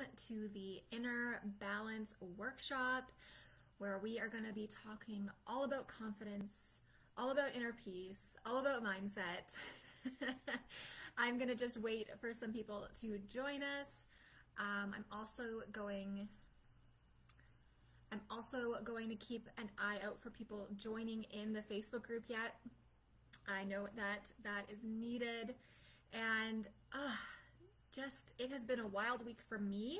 welcome to the Inner Balance Workshop, where we are going to be talking all about confidence, all about inner peace, all about mindset. I'm going to just wait for some people to join us. I'm also going to keep an eye out for people joining in the Facebook group yet. I know that is needed, and it has been a wild week for me,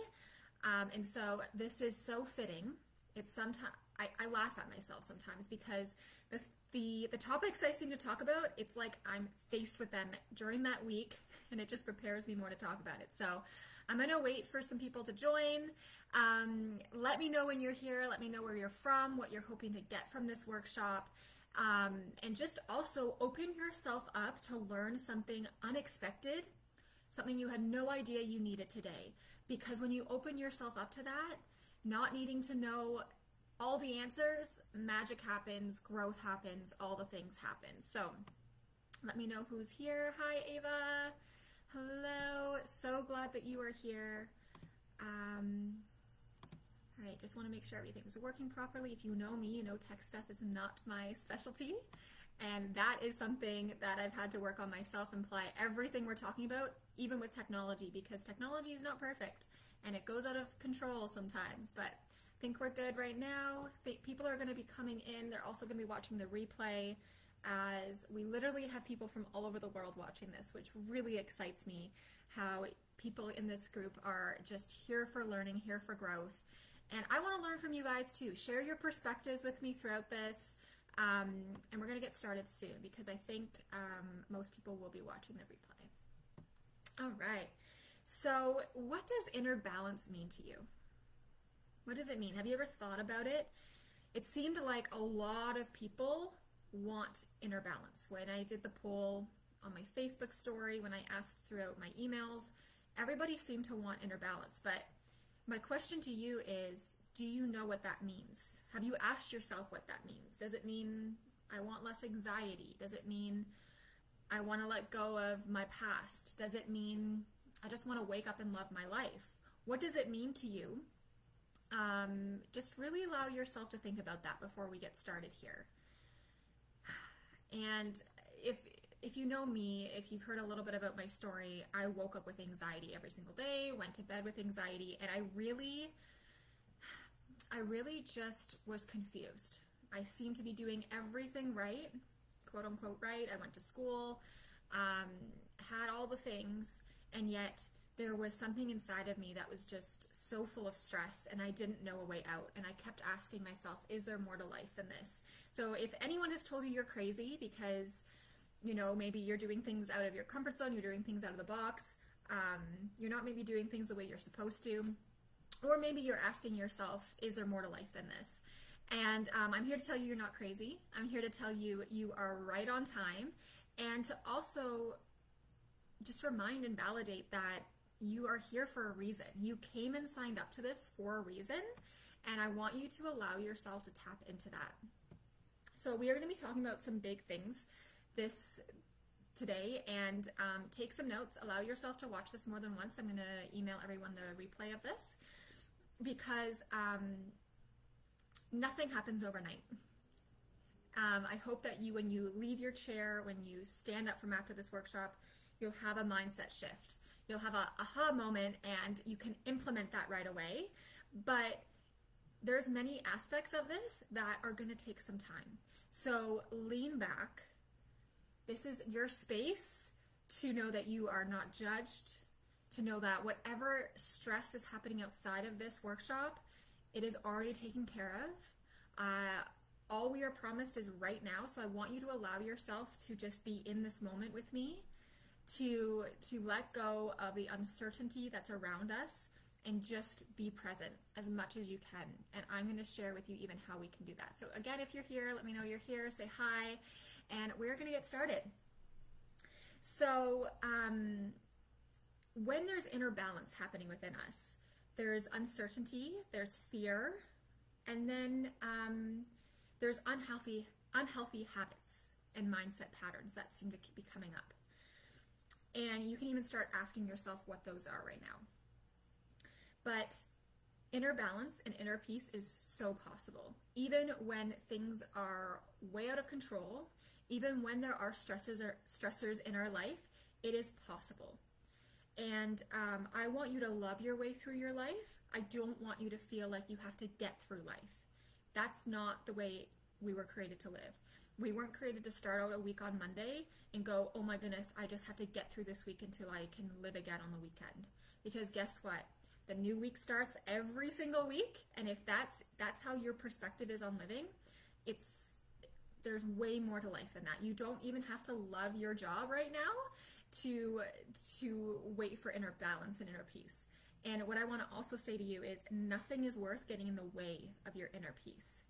and so this is so fitting. It's sometimes I laugh at myself sometimes because the topics I seem to talk about, it's like I'm faced with them during that week, and it just prepares me more to talk about it. So I'm gonna wait for some people to join. Let me know when you're here. Let me know where you're from, what you're hoping to get from this workshop. And just also open yourself up to learn something unexpected, something you had no idea you needed today. Because when you open yourself up to that, not needing to know all the answers, magic happens, growth happens, all the things happen. So let me know who's here. Hi, Ava. Hello. So glad that you are here. All right, just want to make sure everything's working properly. If you know me, you know tech stuff is not my specialty, and that is something that I've had to work on myself and apply everything we're talking about, even with technology, because technology is not perfect, and it goes out of control sometimes, but I think we're good right now. People are going to be coming in. They're also going to be watching the replay, as we literally have people from all over the world watching this, which really excites me, how people in this group are just here for learning, here for growth. And I want to learn from you guys too. Share your perspectives with me throughout this. And we're going to get started soon because I think most people will be watching the replay. All right. So what does inner balance mean to you? What does it mean? Have you ever thought about it? It seemed like a lot of people want inner balance. When I did the poll on my Facebook story, when I asked throughout my emails, everybody seemed to want inner balance. But my question to you is, do you know what that means? Have you asked yourself what that means? Does it mean I want less anxiety? Does it mean I want to let go of my past? Does it mean I just want to wake up and love my life? What does it mean to you? Just really allow yourself to think about that before we get started here. And if you know me, if you've heard a little bit about my story, I woke up with anxiety every single day, went to bed with anxiety, and I really just was confused. I seemed to be doing everything right, quote unquote right. I went to school, had all the things, and yet there was something inside of me that was just so full of stress, and I didn't know a way out. And I kept asking myself, is there more to life than this? So if anyone has told you you're crazy because, you know, maybe you're doing things out of your comfort zone, you're doing things out of the box, you're not maybe doing things the way you're supposed to, or maybe you're asking yourself, is there more to life than this? And I'm here to tell you you're not crazy. I'm here to tell you you are right on time, and to also just remind and validate that you are here for a reason. You came and signed up to this for a reason, and I want you to allow yourself to tap into that. So we are going to be talking about some big things today, and take some notes. Allow yourself to watch this more than once. I'm going to email everyone the replay of this because nothing happens overnight. I hope that when you leave your chair, when you stand up from after this workshop, you'll have a mindset shift. You'll have a aha moment, and you can implement that right away. But there's many aspects of this that are going to take some time. So lean back. This is your space to know that you are not judged, to know that whatever stress is happening outside of this workshop, it is already taken care of. All we are promised is right now, so I want you to allow yourself to just be in this moment with me, to let go of the uncertainty that's around us and just be present as much as you can. And I'm going to share with you even how we can do that. So again, if you're here, let me know you're here, say hi, and we're going to get started. So when there's inner balance happening within us, there's uncertainty, there's fear, and then there's unhealthy habits and mindset patterns that seem to be coming up. And you can even start asking yourself what those are right now. But inner balance and inner peace is so possible. Even when things are way out of control, even when there are stressors in our life, it is possible. And I want you to love your way through your life. I don't want you to feel like you have to get through life. That's not the way we were created to live. We weren't created to start out a week on Monday and go, oh my goodness, I just have to get through this week until I can live again on the weekend. Because guess what? The new week starts every single week, and if that's how your perspective is on living, there's way more to life than that. You don't even have to love your job right now to wait for inner balance and inner peace. And what I want to also say to you is nothing is worth getting in the way of your inner peace.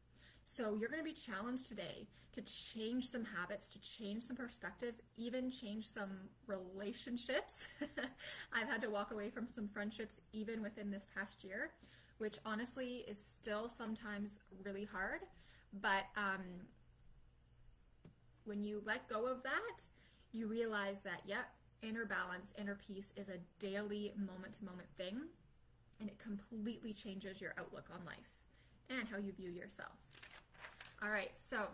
So you're going to be challenged today to change some habits, to change some perspectives, even change some relationships. I've had to walk away from some friendships even within this past year, which honestly is still sometimes really hard. But when you let go of that, you realize that, yep, inner balance, inner peace is a daily moment-to-moment thing, and it completely changes your outlook on life and how you view yourself. All right, so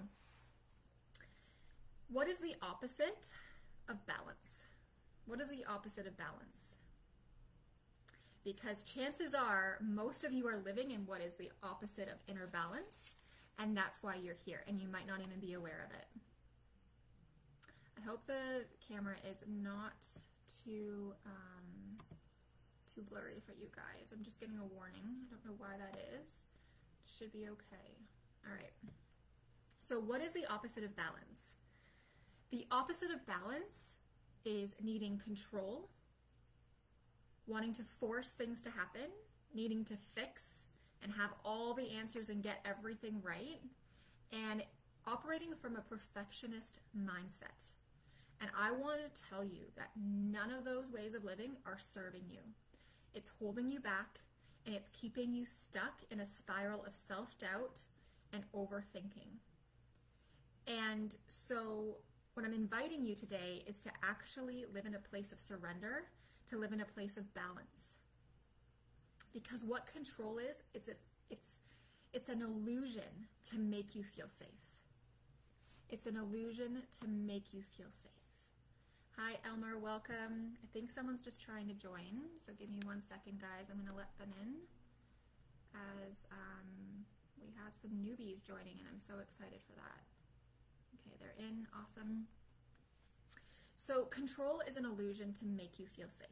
what is the opposite of balance? What is the opposite of balance? Because chances are most of you are living in what is the opposite of inner balance, and that's why you're here, and you might not even be aware of it. I hope the camera is not too blurry for you guys. I'm just getting a warning. I don't know why that is. It should be okay. All right. So what is the opposite of balance? The opposite of balance is needing control, wanting to force things to happen, needing to fix and have all the answers and get everything right, and operating from a perfectionist mindset. And I want to tell you that none of those ways of living are serving you. It's holding you back, and it's keeping you stuck in a spiral of self-doubt and overthinking. And so what I'm inviting you today is to actually live in a place of surrender, to live in a place of balance. Because what control is, it's an illusion to make you feel safe. It's an illusion to make you feel safe. Hi, Elmer, welcome. I think someone's just trying to join, so give me 1 second, guys. I'm going to let them in as we have some newbies joining, and I'm so excited for that. Okay, they're in. Awesome. So control is an illusion to make you feel safe.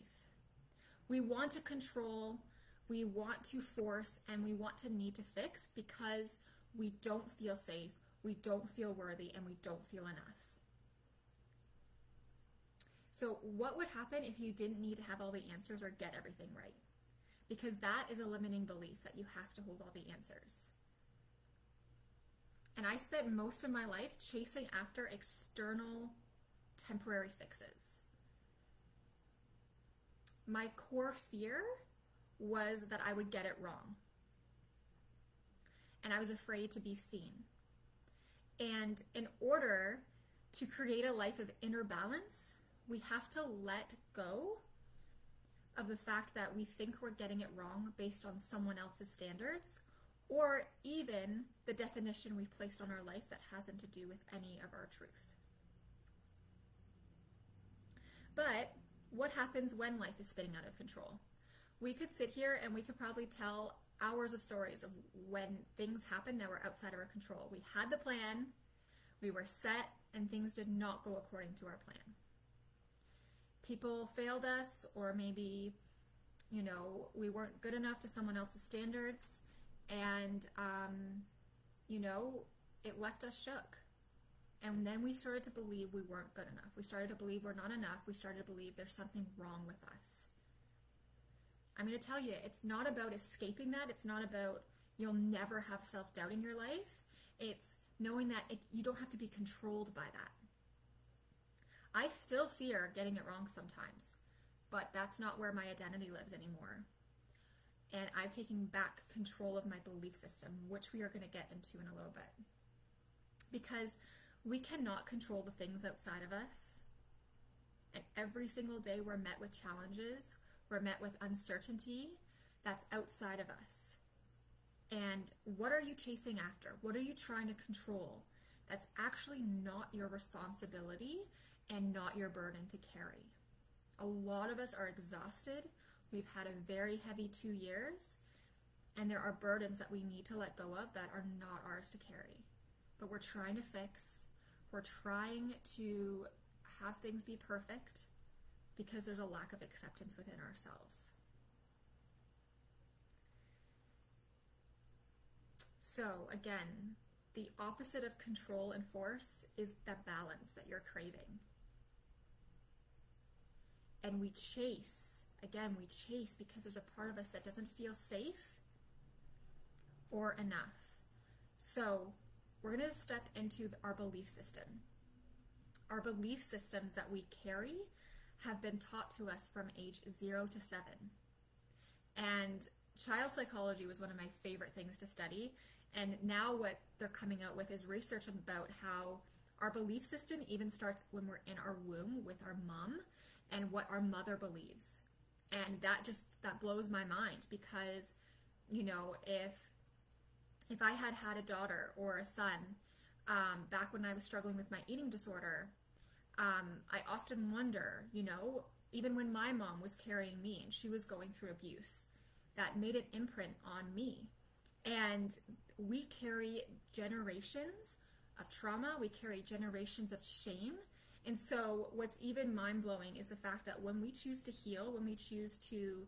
We want to control, we want to force, and we want to need to fix because we don't feel safe, we don't feel worthy, and we don't feel enough. So what would happen if you didn't need to have all the answers or get everything right? Because that is a limiting belief that you have to hold all the answers. And I spent most of my life chasing after external temporary fixes. My core fear was that I would get it wrong. And I was afraid to be seen. And in order to create a life of inner balance, we have to let go of the fact that we think we're getting it wrong based on someone else's standards, or even the definition we've placed on our life that hasn't to do with any of our truth. But what happens when life is spinning out of control? We could sit here and we could probably tell hours of stories of when things happened that were outside of our control. We had the plan, we were set, and things did not go according to our plan. People failed us, or maybe, we weren't good enough to someone else's standards, and, it left us shook. And then we started to believe we weren't good enough. We started to believe we're not enough. We started to believe there's something wrong with us. I'm going to tell you, it's not about escaping that. It's not about you'll never have self-doubt in your life. It's knowing that you don't have to be controlled by that. I still fear getting it wrong sometimes, but that's not where my identity lives anymore. And I've taken back control of my belief system, which we are going to get into in a little bit. Because we cannot control the things outside of us. And every single day we're met with challenges, we're met with uncertainty. that's outside of us. And what are you chasing after? What are you trying to control that's actually not your responsibility and not your burden to carry? A lot of us are exhausted. We've had a very heavy 2 years, and there are burdens that we need to let go of that are not ours to carry. But we're trying to fix. We're trying to have things be perfect because there's a lack of acceptance within ourselves. So again, the opposite of control and force is the balance that you're craving. And we chase because there's a part of us that doesn't feel safe or enough. So we're going to step into our belief system. Our belief systems that we carry have been taught to us from age 0 to 7. And child psychology was one of my favorite things to study. And now what they're coming out with is research about how our belief system even starts when we're in our womb with our mom and what our mother believes. And that blows my mind because, you know, if I had a daughter or a son, back when I was struggling with my eating disorder, I often wonder, you know, even when my mom was carrying me and she was going through abuse, that made an imprint on me. And we carry generations of trauma, we carry generations of shame. And so what's even mind-blowing is the fact that when we choose to heal, when we choose to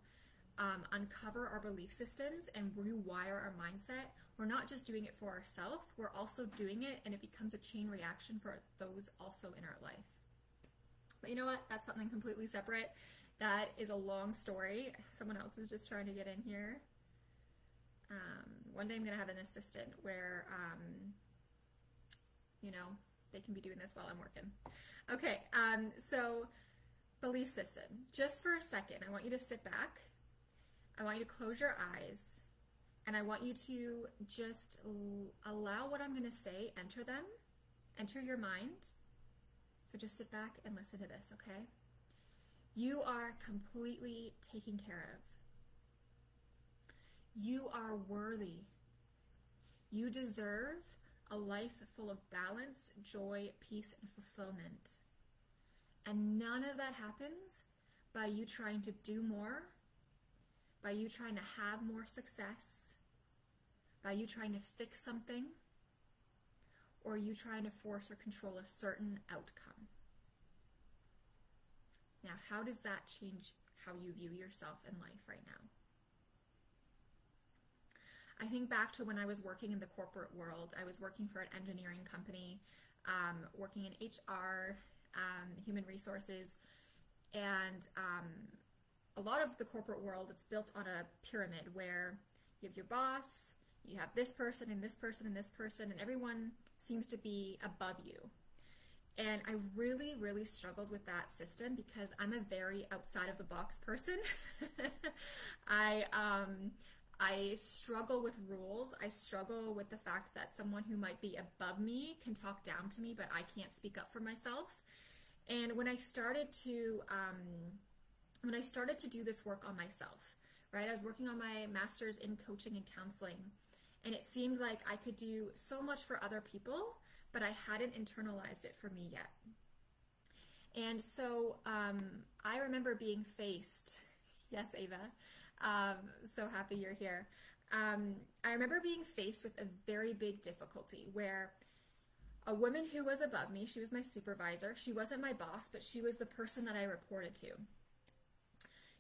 uncover our belief systems and rewire our mindset, we're not just doing it for ourselves, we're also doing it, and it becomes a chain reaction for those also in our life. But you know what? That's something completely separate. That is a long story. Someone else is just trying to get in here. One day I'm going to have an assistant where, you know, they can be doing this while I'm working. Okay, so belief system. Just for a second, I want you to sit back. I want you to close your eyes. And I want you to just allow what I'm going to say, enter your mind. So just sit back and listen to this, okay? You are completely taken care of. You are worthy. You deserve a life full of balance, joy, peace, and fulfillment. And none of that happens by you trying to do more, by you trying to have more success, by you trying to fix something, or you trying to force or control a certain outcome. Now, how does that change how you view yourself in life right now? I think back to when I was working in the corporate world. I was working for an engineering company, working in HR, human resources, and a lot of the corporate world, it's built on a pyramid where you have your boss, you have this person and this person and this person, and everyone seems to be above you. And I really, really struggled with that system because I'm a very outside of the box person. I struggle with rules. I struggle with the fact that someone who might be above me can talk down to me, but I can't speak up for myself. And when I started to do this work on myself, right? I was working on my master's in coaching and counseling, and it seemed like I could do so much for other people, but I hadn't internalized it for me yet. And so I remember being faced, yes, Ava, so happy you're here. I remember being faced with a very big difficulty where a woman who was above me, she was my supervisor, she wasn't my boss, but she was the person that I reported to.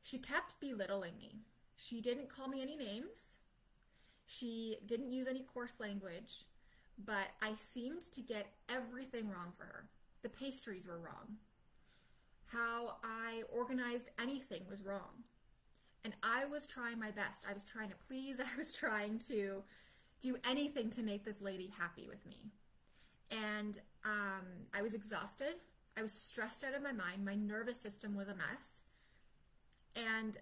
She kept belittling me. She didn't call me any names. She didn't use any coarse language, but I seemed to get everything wrong for her. The pastries were wrong. How I organized anything was wrong. And I was trying my best. I was trying to please. I was trying to do anything to make this lady happy with me. And I was exhausted. I was stressed out of my mind. My nervous system was a mess. And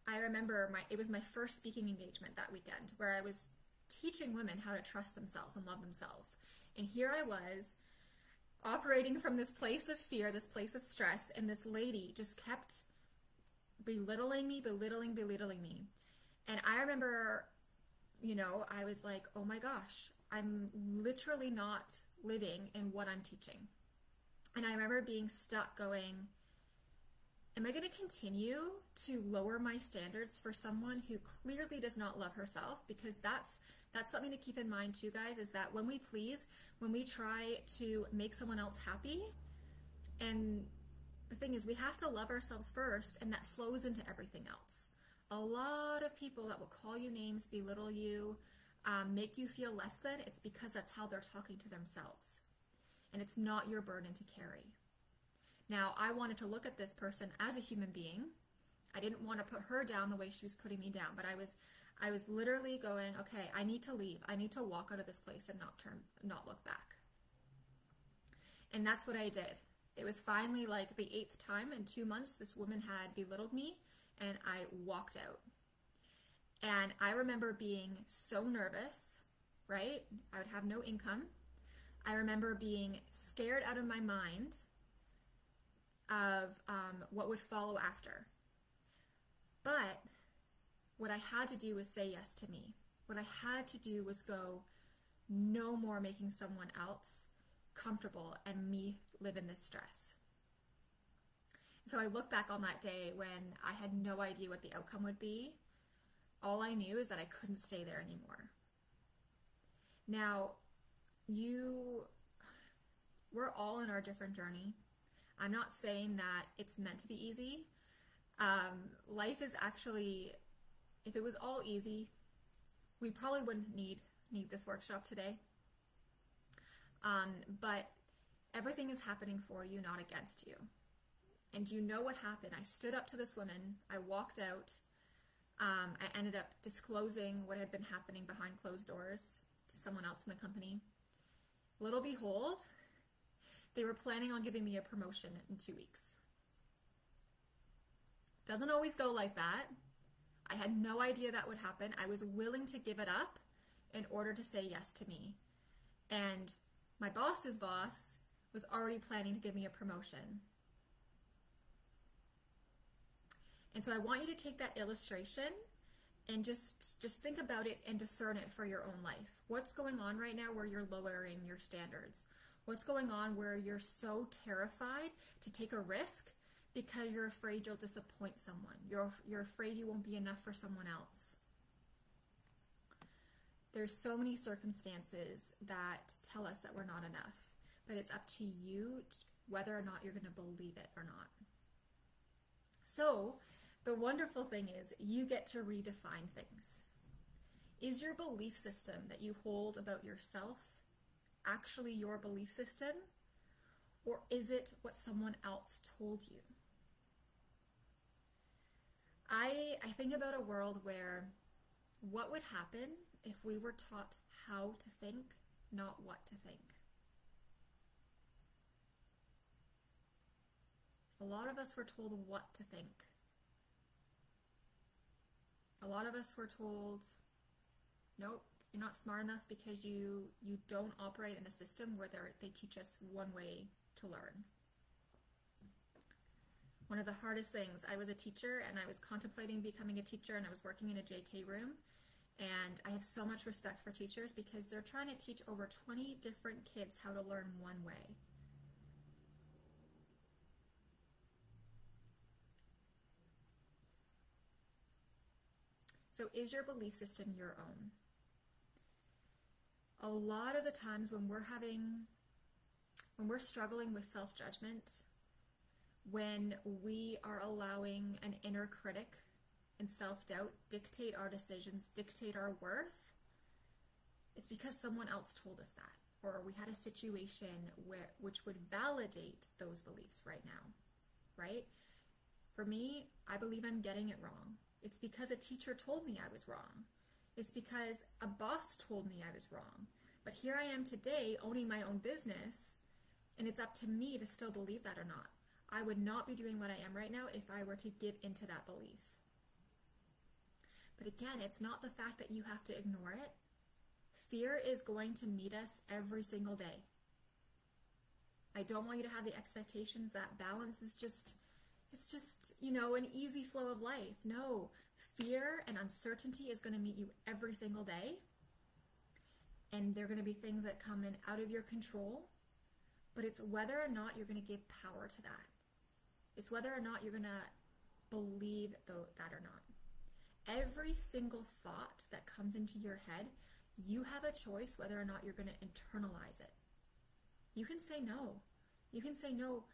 I remember it was my first speaking engagement that weekend where I was teaching women how to trust themselves and love themselves. And here I was operating from this place of fear, this place of stress, and this lady just kept belittling me. And I remember, you know, I was like, oh my gosh, I'm literally not living in what I'm teaching. And I remember being stuck going, am I going to continue to lower my standards for someone who clearly does not love herself? Because that's something to keep in mind too, guys, is that when we please, when we try to make someone else happy, and the thing is, we have to love ourselves first, and that flows into everything else. A lot of people that will call you names, belittle you, make you feel less than, it's because that's how they're talking to themselves. And it's not your burden to carry. Now, I wanted to look at this person as a human being. I didn't want to put her down the way she was putting me down, but I was literally going, okay, I need to leave. I need to walk out of this place and not look back. And that's what I did. It was finally like the 8th time in 2 months this woman had belittled me, and I walked out. And I remember being so nervous, right? I would have no income. I remember being scared out of my mind of what would follow after. But what I had to do was say yes to me. What I had to do was go, no more making someone else comfortable and me live in this stress. So I look back on that day when I had no idea what the outcome would be. All I knew is that I couldn't stay there anymore. Now, we're all in our different journey. I'm not saying that it's meant to be easy. Life is actually, if it was all easy, we probably wouldn't need this workshop today. But everything is happening for you, not against you. And you know what happened? I stood up to this woman. I walked out. I ended up disclosing what had been happening behind closed doors to someone else in the company. Little behold, they were planning on giving me a promotion in 2 weeks. Doesn't always go like that. I had no idea that would happen. I was willing to give it up in order to say yes to me. And my boss's boss was already planning to give me a promotion. And so I want you to take that illustration and just think about it and discern it for your own life. What's going on right now where you're lowering your standards? What's going on where you're so terrified to take a risk because you're afraid you'll disappoint someone? You're afraid you won't be enough for someone else. There's so many circumstances that tell us that we're not enough, but it's up to you whether or not you're going to believe it or not. So the wonderful thing is you get to redefine things. Is your belief system that you hold about yourself actually your belief system, or is it what someone else told you? I think about a world where what would happen if we were taught how to think, not what to think? A lot of us were told what to think. A lot of us were told, nope, you're not smart enough because you don't operate in a system where they teach us one way to learn. One of the hardest things, I was a teacher and I was contemplating becoming a teacher, and I was working in a JK room, and I have so much respect for teachers because they're trying to teach over 20 different kids how to learn one way. So is your belief system your own? A lot of the times when we're struggling with self-judgment, when we are allowing an inner critic and self-doubt dictate our decisions, dictate our worth, it's because someone else told us that, or we had a situation which would validate those beliefs right now, right? For me, I believe I'm getting it wrong. It's because a teacher told me I was wrong. It's because a boss told me I was wrong. But here I am today owning my own business, and it's up to me to still believe that or not. I would not be doing what I am right now if I were to give into that belief. But again, it's not the fact that you have to ignore it. Fear is going to meet us every single day. I don't want you to have the expectations that balance is just, an easy flow of life. No, fear and uncertainty is going to meet you every single day. And there are going to be things that come in out of your control, but it's whether or not you're going to give power to that. It's whether or not you're going to believe that or not. Every single thought that comes into your head, you have a choice whether or not you're going to internalize it. You can say no. You can say, no,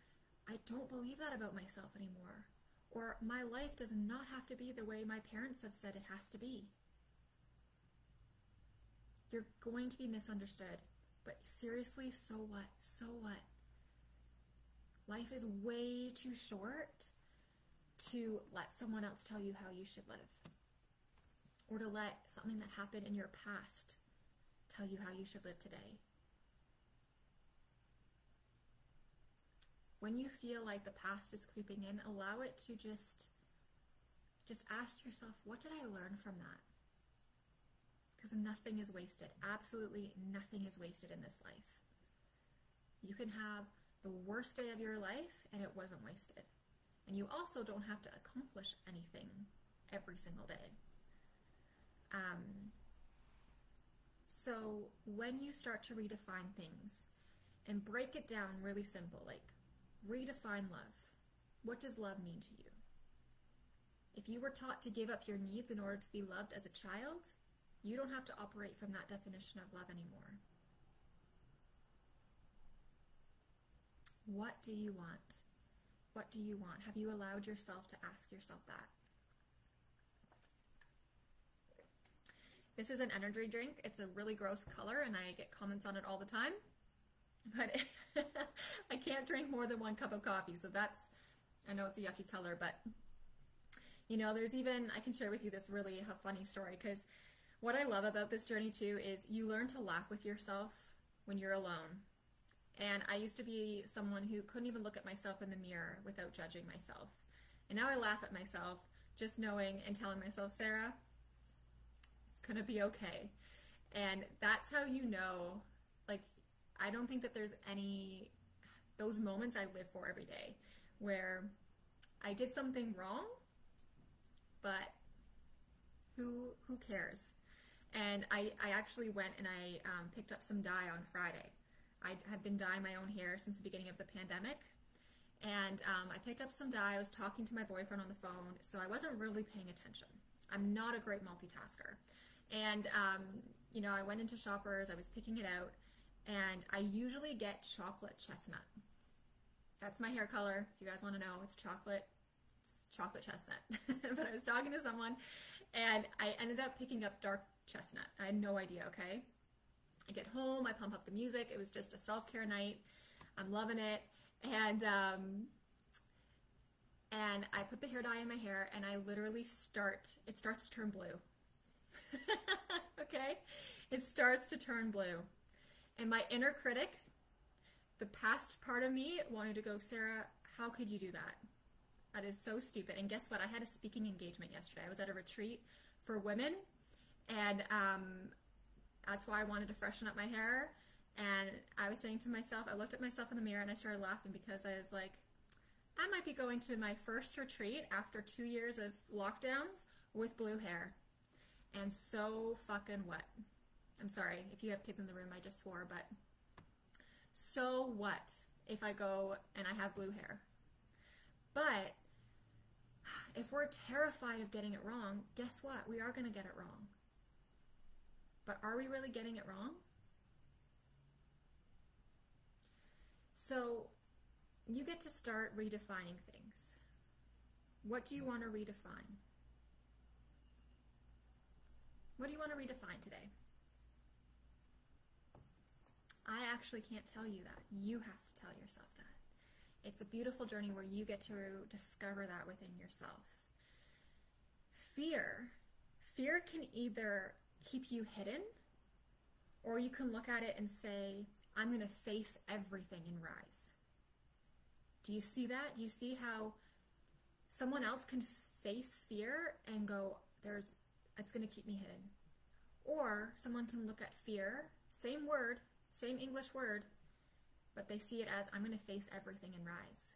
I don't believe that about myself anymore. Or my life does not have to be the way my parents have said it has to be. You're going to be misunderstood. But seriously, so what? So what? Life is way too short to let someone else tell you how you should live. Or to let something that happened in your past tell you how you should live today. When you feel like the past is creeping in, allow it to just ask yourself, what did I learn from that? Because nothing is wasted. Absolutely nothing is wasted in this life. You can have the worst day of your life and it wasn't wasted. And you also don't have to accomplish anything every single day. So when you start to redefine things and break it down really simple, like redefine love. What does love mean to you? If you were taught to give up your needs in order to be loved as a child, you don't have to operate from that definition of love anymore. What do you want? What do you want? Have you allowed yourself to ask yourself that? This is an energy drink. It's a really gross color and I get comments on it all the time. But I can't drink more than 1 cup of coffee, so that's, I know it's a yucky color, but there's even, I can share with you this really funny story, because what I love about this journey too is you learn to laugh with yourself when you're alone. And I used to be someone who couldn't even look at myself in the mirror without judging myself. And now I laugh at myself just knowing and telling myself, Sarah, it's gonna be okay. And that's how you know, like, I don't think that there's those moments I live for every day where I did something wrong, but who cares? And I actually went and I picked up some dye on Friday. I had been dyeing my own hair since the beginning of the pandemic. And I picked up some dye. I was talking to my boyfriend on the phone, so I wasn't really paying attention. I'm not a great multitasker. And, I went into Shoppers, I was picking it out, and I usually get chocolate chestnut. That's my hair color. If you guys want to know, it's chocolate chestnut. But I was talking to someone, and I ended up picking up dark chestnut. I had no idea, okay? I get home, I pump up the music. It was just a self-care night. I'm loving it. And I put the hair dye in my hair, and I literally it starts to turn blue. Okay? It starts to turn blue. And my inner critic, the past part of me, wanted to go, Sarah, how could you do that? That is so stupid. And guess what? I had a speaking engagement yesterday. I was at a retreat for women, and that's why I wanted to freshen up my hair. And I was saying to myself, I looked at myself in the mirror and I started laughing because I was like, I might be going to my first retreat after 2 years of lockdowns with blue hair. And so fucking what? I'm sorry if you have kids in the room, I just swore, but so what if I go and I have blue hair? But if we're terrified of getting it wrong, guess what? We are going to get it wrong. But are we really getting it wrong? So you get to start redefining things. What do you want to redefine? What do you want to redefine today? I actually can't tell you that. You have to tell yourself that. It's a beautiful journey where you get to discover that within yourself. Fear can either keep you hidden, or you can look at it and say, I'm going to face everything and rise. Do you see that? Do you see how someone else can face fear and go, it's going to keep me hidden? Or someone can look at fear, same word, same English word, but they see it as, I'm going to face everything and rise.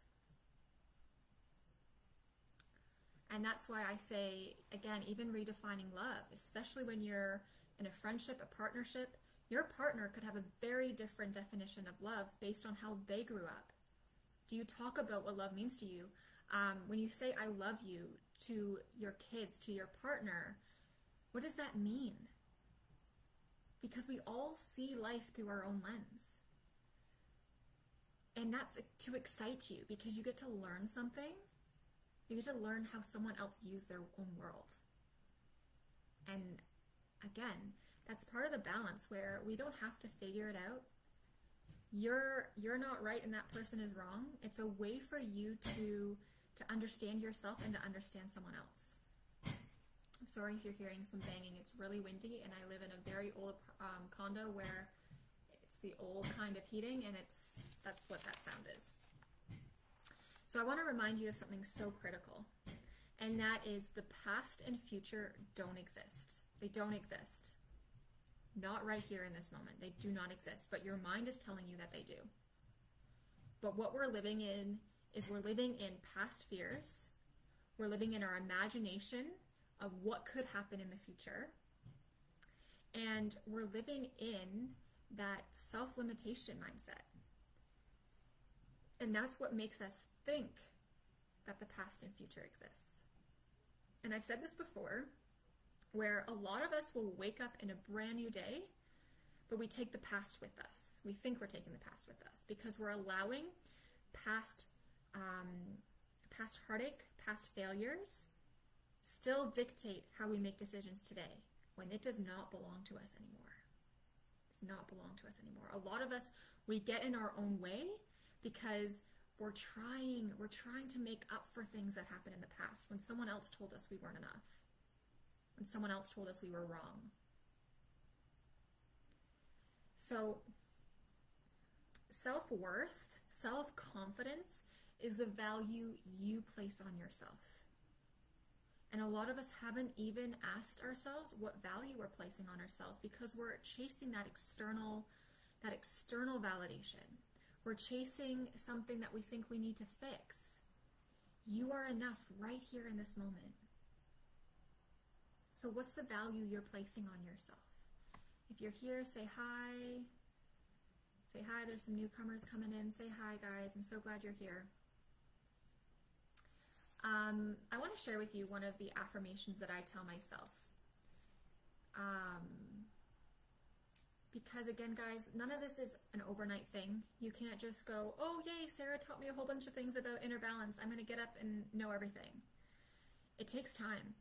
And that's why I say, again, even redefining love, especially when you're in a friendship, a partnership, your partner could have a very different definition of love based on how they grew up. Do you talk about what love means to you? When you say, I love you to your kids, to your partner, what does that mean? Because we all see life through our own lens. And that's to excite you because you get to learn something. You get to learn how someone else views their own world. And again, that's part of the balance where we don't have to figure it out. You're not right and that person is wrong. It's a way for you to understand yourself and to understand someone else. I'm sorry if you're hearing some banging. It's really windy and I live in a very old condo where it's the old kind of heating, and that's what that sound is. So I want to remind you of something so critical, and that is the past and future don't exist. They don't exist. Not right here in this moment. They do not exist, but your mind is telling you that they do. But what we're living in is we're living in past fears. We're living in our imagination of what could happen in the future. And we're living in that self-limitation mindset. And that's what makes us think that the past and future exists. And I've said this before, where a lot of us will wake up in a brand new day, but we take the past with us. We think we're taking the past with us because we're allowing past heartache, past failures, still dictate how we make decisions today when it does not belong to us anymore. It does not belong to us anymore. A lot of us, we get in our own way because we're trying to make up for things that happened in the past when someone else told us we weren't enough, when someone else told us we were wrong. So self-worth, self-confidence is the value you place on yourself. And a lot of us haven't even asked ourselves what value we're placing on ourselves because we're chasing that external validation. We're chasing something that we think we need to fix. You are enough right here in this moment. So what's the value you're placing on yourself? If you're here, say hi. Say hi, there's some newcomers coming in. Say hi, guys. I'm so glad you're here. I want to share with you one of the affirmations that I tell myself. Because again, guys, none of this is an overnight thing. You can't just go, oh yay, Sarah taught me a whole bunch of things about inner balance. I'm going to get up and know everything. It takes time.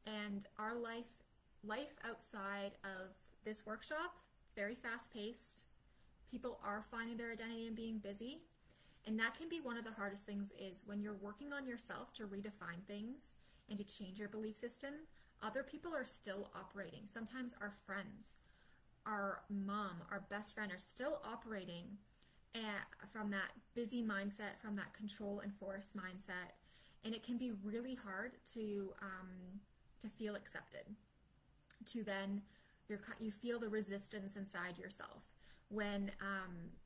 And our life outside of this workshop, it's very fast-paced. People are finding their identity and being busy. And that can be one of the hardest things is when you're working on yourself to redefine things and to change your belief system, other people are still operating. Sometimes our friends, our mom, our best friend are still operating from that busy mindset, from that control and force mindset. And it can be really hard to feel accepted. To then, you feel the resistance inside yourself. When,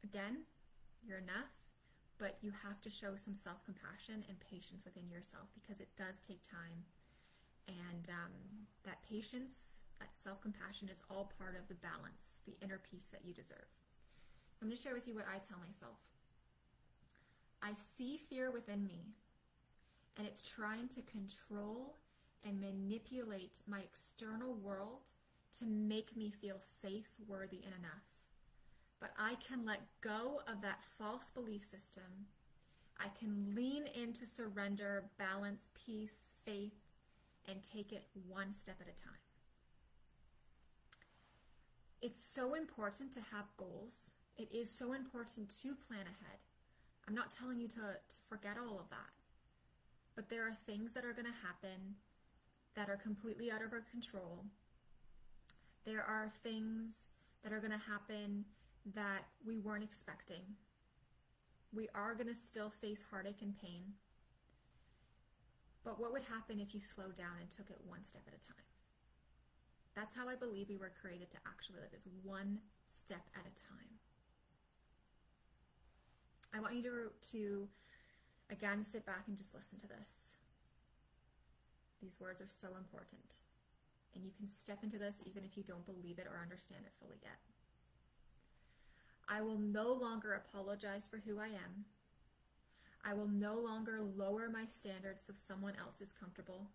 again, you're enough. But you have to show some self-compassion and patience within yourself because it does take time. And that patience, that self-compassion is all part of the balance, the inner peace that you deserve. I'm going to share with you what I tell myself. I see fear within me, and it's trying to control and manipulate my external world to make me feel safe, worthy, and enough. But I can let go of that false belief system. I can lean into surrender, balance, peace, faith, and take it one step at a time. It's so important to have goals. It is so important to plan ahead. I'm not telling you to forget all of that. But there are things that are going to happen that are completely out of our control. There are things that are going to happen that we weren't expecting. We are going to still face heartache and pain. But what would happen if you slowed down and took it one step at a time? That's how I believe we were created to actually live, is one step at a time. I want you to again, sit back and just listen to this. These words are so important. And you can step into this even if you don't believe it or understand it fully yet. I will no longer apologize for who I am. I will no longer lower my standards so someone else is comfortable.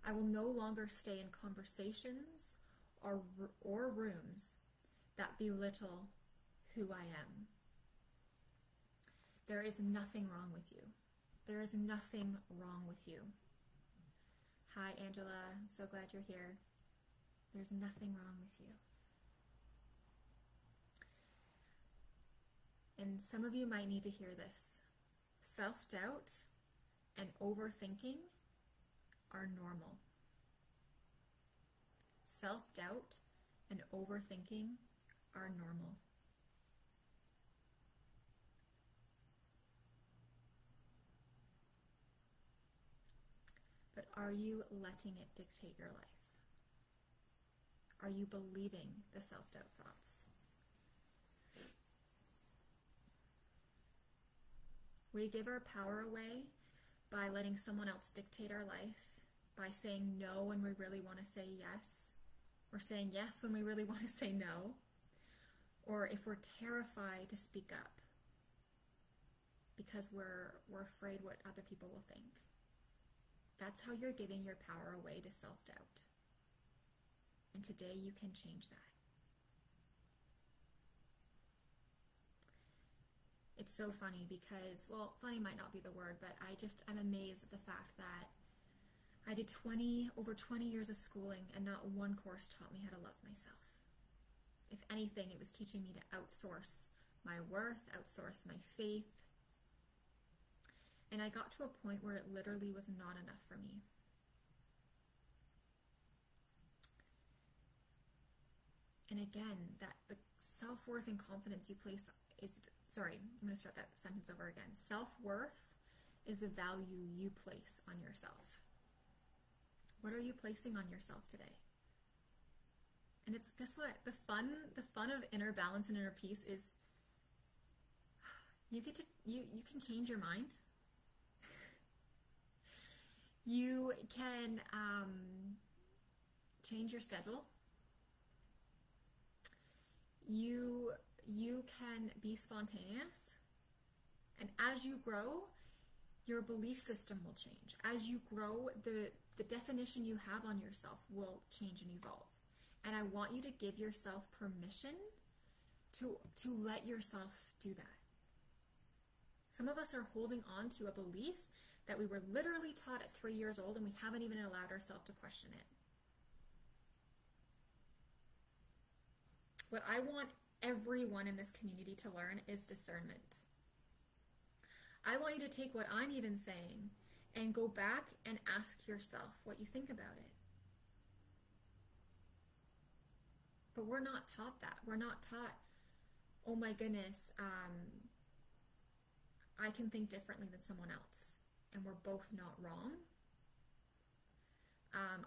I will no longer stay in conversations or rooms that belittle who I am. There is nothing wrong with you. There is nothing wrong with you. Hi, Angela. I'm so glad you're here. There's nothing wrong with you. And some of you might need to hear this. Self-doubt and overthinking are normal. Self-doubt and overthinking are normal. But are you letting it dictate your life? Are you believing the self-doubt thoughts? We give our power away by letting someone else dictate our life, by saying no when we really want to say yes, or saying yes when we really want to say no, or if we're terrified to speak up because we're afraid what other people will think. That's how you're giving your power away to self-doubt. And today you can change that. It's so funny because, well, funny might not be the word, but I'm amazed at the fact that I did over 20 years of schooling and not one course taught me how to love myself. If anything, it was teaching me to outsource my worth, outsource my faith. And I got to a point where it literally was not enough for me. And again, that the self-worth and confidence you place I'm going to start that sentence over again. Self-worth is the value you place on yourself. What are you placing on yourself today? And it's, guess what? The fun of inner balance and inner peace is you can change your mind. You can change your schedule. You can be spontaneous. And as you grow, your belief system will change. As you grow, the definition you have on yourself will change and evolve. And I want you to give yourself permission to let yourself do that. Some of us are holding on to a belief that we were literally taught at 3 years old and we haven't even allowed ourselves to question it. What I want everyone in this community to learn is discernment. I want you to take what I'm even saying and go back and ask yourself what you think about it. But we're not taught that. We're not taught, oh my goodness, I can think differently than someone else, and we're both not wrong.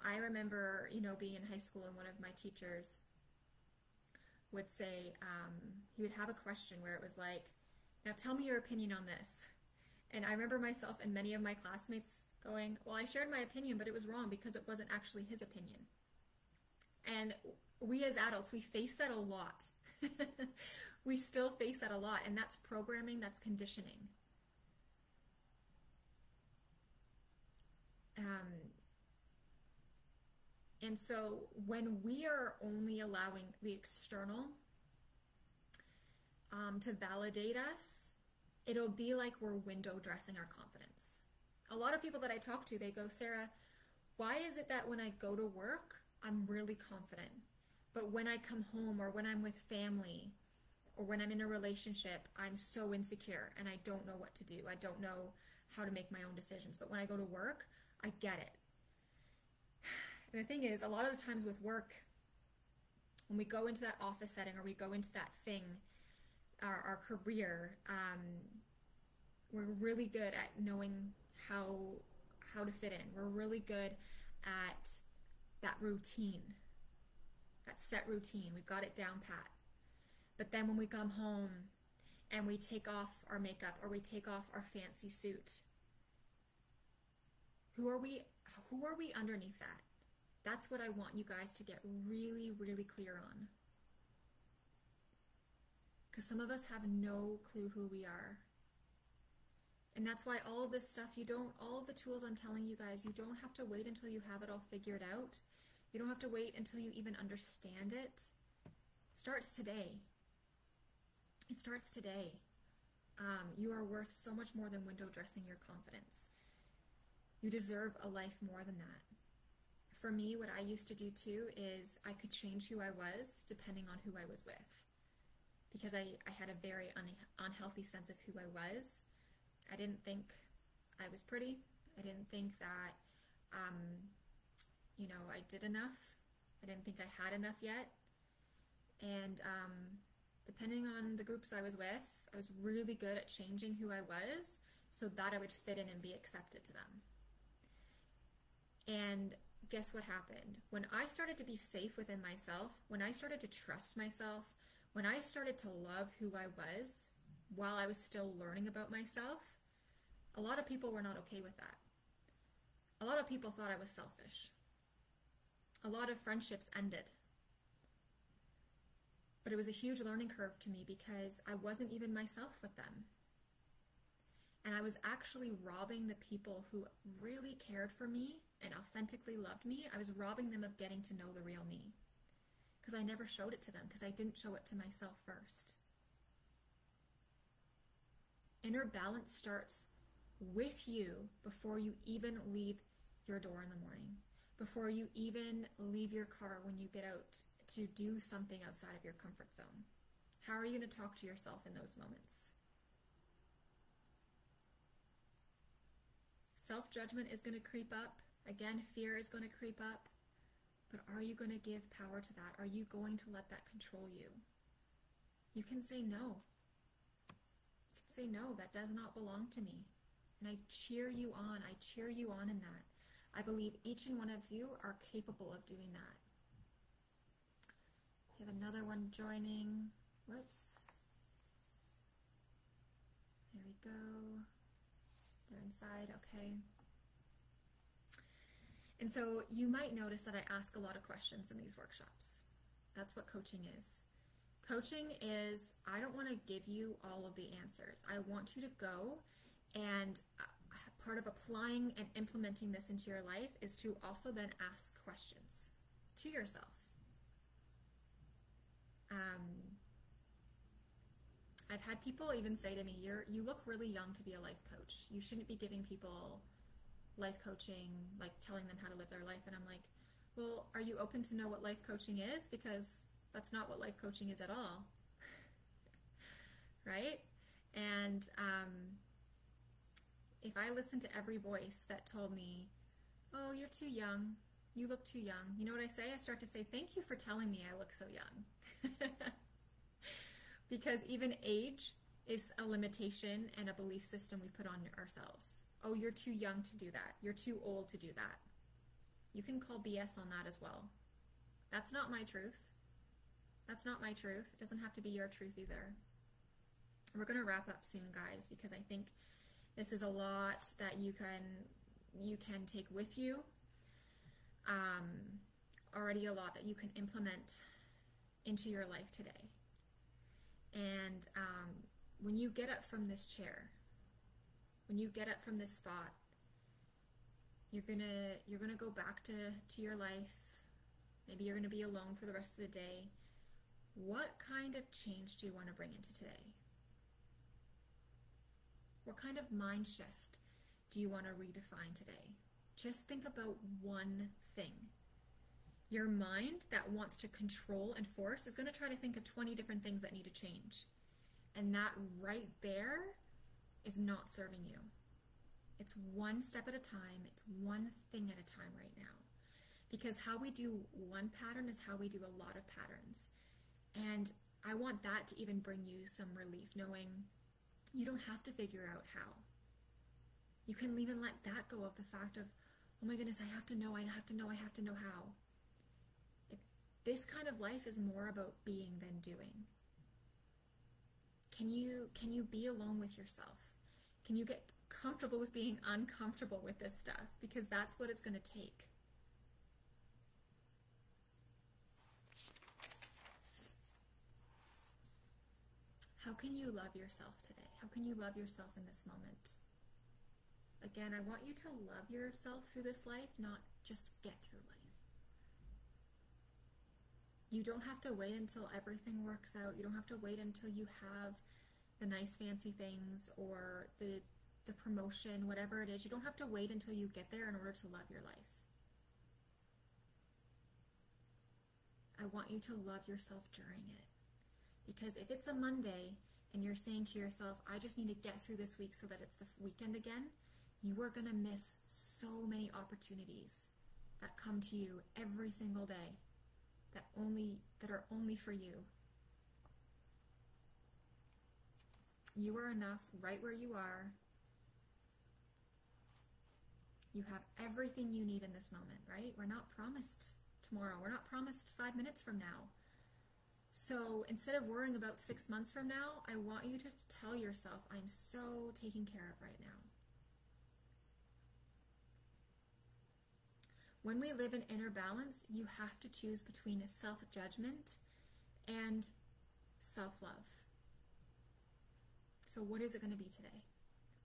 I remember, being in high school and one of my teachers would say, he would have a question where it was like, now tell me your opinion on this. And I remember myself and many of my classmates going, well, I shared my opinion, but it was wrong because it wasn't actually his opinion. And we as adults, we face that a lot. We still face that a lot, and that's programming, that's conditioning. And so when we are only allowing the external to validate us, it'll be like we're window dressing our confidence. A lot of people that I talk to, they go, Sarah, why is it that when I go to work, I'm really confident, but when I come home or when I'm with family or when I'm in a relationship, I'm so insecure and I don't know what to do. I don't know how to make my own decisions. But when I go to work, I get it. And the thing is, a lot of the times with work, when we go into that office setting or we go into that thing, our career, we're really good at knowing how to fit in. We're really good at that routine, that set routine. We've got it down pat. But then when we come home and we take off our makeup or we take off our fancy suit, who are we underneath that? That's what I want you guys to get really, really clear on. Because some of us have no clue who we are. And that's why all of this stuff, all of the tools I'm telling you guys, you don't have to wait until you have it all figured out. You don't have to wait until you even understand it. It starts today. It starts today. You are worth so much more than window dressing your confidence. You deserve a life more than that. For me, what I used to do too is I could change who I was depending on who I was with. Because I had a very unhealthy sense of who I was. I didn't think I was pretty. I didn't think that, I did enough. I didn't think I had enough yet. And depending on the groups I was with, I was really good at changing who I was so that I would fit in and be accepted to them. And guess what happened? When I started to be safe within myself, when I started to trust myself, when I started to love who I was while I was still learning about myself, a lot of people were not okay with that. A lot of people thought I was selfish. A lot of friendships ended. But it was a huge learning curve to me because I wasn't even myself with them. And I was actually robbing the people who really cared for me and authentically loved me. I was robbing them of getting to know the real me. Because I never showed it to them, because I didn't show it to myself first. Inner balance starts with you before you even leave your door in the morning, before you even leave your car when you get out to do something outside of your comfort zone. How are you going to talk to yourself in those moments? Self-judgment is going to creep up. Again, fear is going to creep up. But are you going to give power to that? Are you going to let that control you? You can say no. You can say no, that does not belong to me. And I cheer you on. I cheer you on in that. I believe each and one of you are capable of doing that. We have another one joining. Whoops. There we go. They're inside. Okay. And so you might notice that I ask a lot of questions in these workshops. That's what coaching is. Coaching is, I don't want to give you all of the answers. I want you to go, and part of applying and implementing this into your life is to also then ask questions to yourself. I've had people even say to me, you look really young to be a life coach. You shouldn't be giving people life coaching, like telling them how to live their life. And I'm like, well, are you open to know what life coaching is? Because that's not what life coaching is at all. Right? And if I listened to every voice that told me, oh, you're too young, you look too young, you know what I say? I start to say, thank you for telling me I look so young. Because even age is a limitation and a belief system we put on ourselves. Oh, you're too young to do that. You're too old to do that. You can call BS on that as well. That's not my truth. That's not my truth. It doesn't have to be your truth either. We're going to wrap up soon, guys, because I think this is a lot that you can take with you. Already a lot that you can implement into your life today. And when you get up from this chair, when you get up from this spot, you're gonna go back to your life. Maybe you're gonna be alone for the rest of the day. What kind of change do you want to bring into today? What kind of mind shift do you want to redefine today? Just think about one thing. Your mind that wants to control and force is going to try to think of 20 different things that need to change. And that right there is not serving you. It's one step at a time. It's one thing at a time right now. Because how we do one pattern is how we do a lot of patterns. And I want that to even bring you some relief, knowing you don't have to figure out how. You can even let that go of the fact of, oh my goodness, I have to know how. This kind of life is more about being than doing. Can you be alone with yourself? Can you get comfortable with being uncomfortable with this stuff, because that's what it's going to take. How can you love yourself today? How can you love yourself in this moment? Again, I want you to love yourself through this life, not just get through life. You don't have to wait until everything works out. You don't have to wait until you have the nice fancy things or the promotion, whatever it is. You don't have to wait until you get there in order to love your life. I want you to love yourself during it. Because if it's a Monday and you're saying to yourself, I just need to get through this week so that it's the weekend again, you are going to miss so many opportunities that come to you every single day that are only for you. You are enough right where you are. You have everything you need in this moment, right? We're not promised tomorrow. We're not promised 5 minutes from now. So instead of worrying about 6 months from now, I want you to tell yourself, I'm so taken care of right now. When we live in inner balance, you have to choose between a self-judgment and self-love. So what is it going to be today?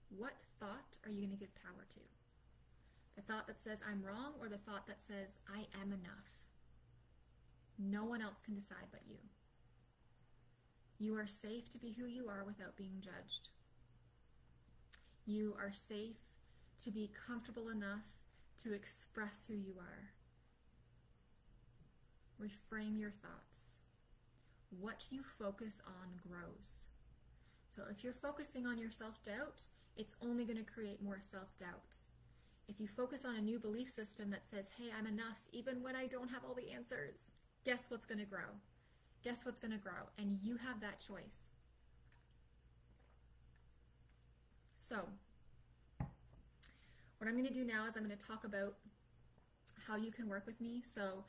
What thought are you going to give power to? The thought that says I'm wrong, or the thought that says I am enough? No one else can decide but you. You are safe to be who you are without being judged. You are safe to be comfortable enough to express who you are. Reframe your thoughts. What you focus on grows. So if you're focusing on your self-doubt, it's only going to create more self-doubt. If you focus on a new belief system that says, hey, I'm enough even when I don't have all the answers, guess what's going to grow? Guess what's going to grow? And you have that choice. So, what I'm going to do now is I'm going to talk about how you can work with me. So,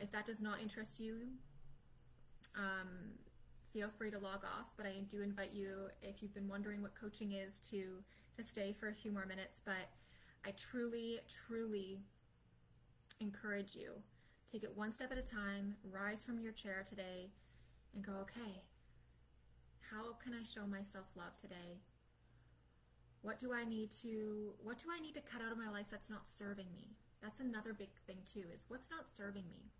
if that does not interest you, feel free to log off. But I do invite you, if you've been wondering what coaching is, to stay for a few more minutes. But I truly, truly encourage you. Take it one step at a time, rise from your chair today, and go, okay, how can I show myself love today? What do I need to cut out of my life that's not serving me? That's another big thing too, is what's not serving me?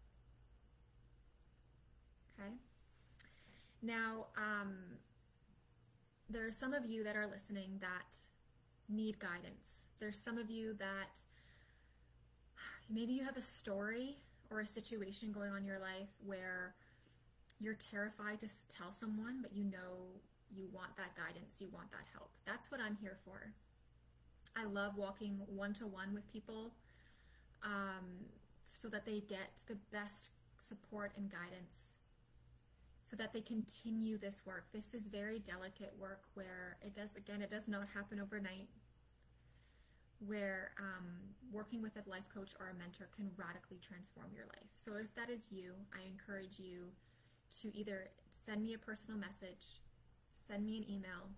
Okay? Now, there are some of you that are listening that need guidance. There's some of you that maybe you have a story or a situation going on in your life where you're terrified to tell someone, but you know you want that guidance, you want that help. That's what I'm here for. I love walking one-to-one with people so that they get the best support and guidance, so that they continue this work. This is very delicate work where it does not happen overnight, where working with a life coach or a mentor can radically transform your life. So if that is you, I encourage you to either send me a personal message, send me an email.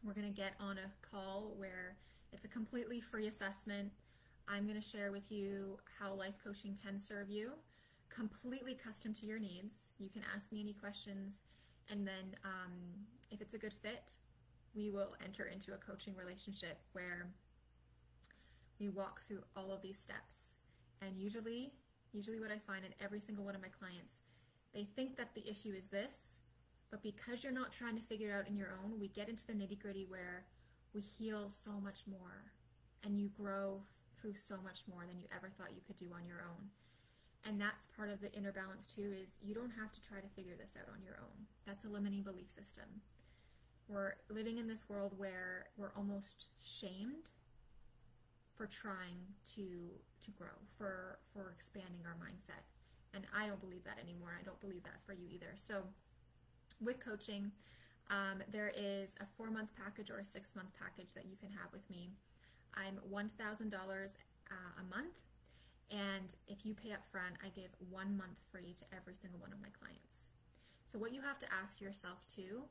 We're going to get on a call where it's a completely free assessment. I'm going to share with you how life coaching can serve you, completely custom to your needs. You can ask me any questions, and then if it's a good fit, we will enter into a coaching relationship where we walk through all of these steps. And usually what I find in every single one of my clients, they think that the issue is this, but because you're not trying to figure it out in your own, we get into the nitty-gritty where we heal so much more, and you grow through so much more than you ever thought you could do on your own. And that's part of the inner balance too, is you don't have to try to figure this out on your own. That's a limiting belief system. We're living in this world where we're almost shamed for trying to grow, for expanding our mindset. And I don't believe that anymore. I don't believe that for you either. So with coaching, there is a 4-month package or a 6-month package that you can have with me. I'm $1,000 a month, and if you pay up front, I give 1 month free to every single one of my clients. So what you have to ask yourself too,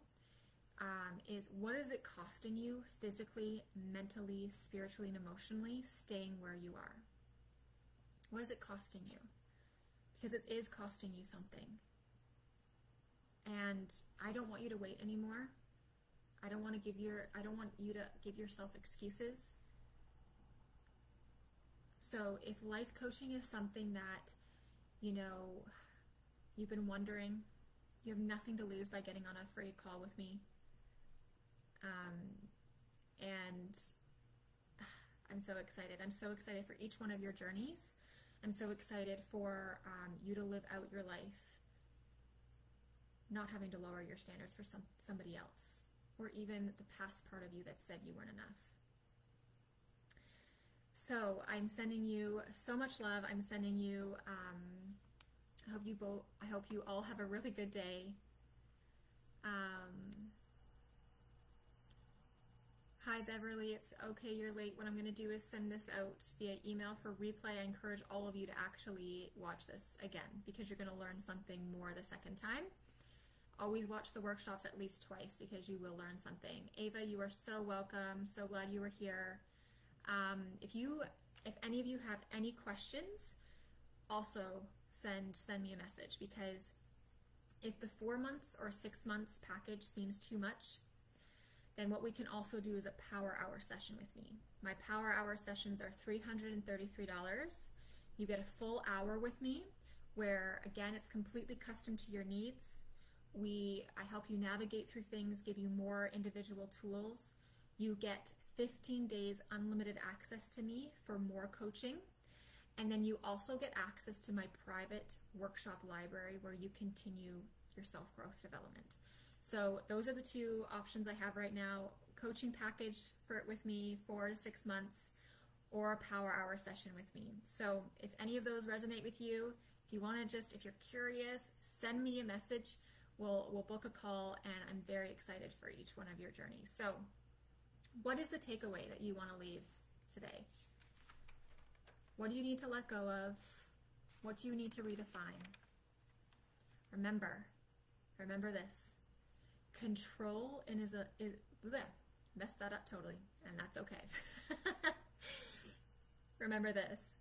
is what is it costing you physically, mentally, spiritually, and emotionally staying where you are? What is it costing you? Because it is costing you something. And I don't want you to wait anymore. I don't want you to give yourself excuses. So if life coaching is something that, you've been wondering, you have nothing to lose by getting on a free call with me. And I'm so excited. I'm so excited for each one of your journeys. I'm so excited for you to live out your life, not having to lower your standards for somebody else, or even the past part of you that said you weren't enough. So I'm sending you so much love. I'm sending you, I hope you all have a really good day. Hi Beverly, it's okay you're late. What I'm going to do is send this out via email for replay. I encourage all of you to actually watch this again, because you're going to learn something more the second time. Always watch the workshops at least twice, because you will learn something. Ava, you are so welcome. So glad you were here. If any of you have any questions, also send me a message, because if the 4 months or 6 months package seems too much, then what we can also do is a power hour session with me. My power hour sessions are $333. You get a full hour with me where, again, it's completely custom to your needs. I help you navigate through things, give you more individual tools. You get 15 days unlimited access to me for more coaching. And then you also get access to my private workshop library where you continue your self-growth development. So those are the two options I have right now: coaching package with me 4 to 6 months, or a power hour session with me. So if any of those resonate with you, if you want to if you're curious, send me a message. We'll book a call, and I'm very excited for each one of your journeys. So what is the takeaway that you want to leave today? What do you need to let go of? What do you need to redefine? Remember this. Control messed that up totally, and that's okay. Remember this.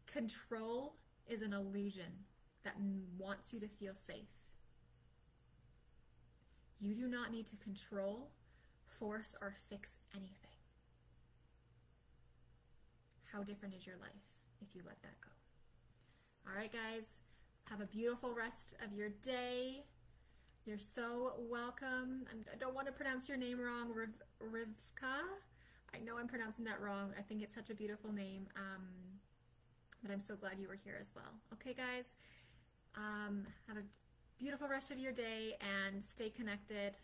Control is an illusion that wants you to feel safe. You do not need to control, force, or fix anything. How different is your life if you let that go? All right, guys, have a beautiful rest of your day. You're so welcome. I don't want to pronounce your name wrong, Rivka. I know I'm pronouncing that wrong. I think it's such a beautiful name, but I'm so glad you were here as well. Okay, guys, have a beautiful rest of your day and stay connected.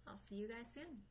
I'll see you guys soon.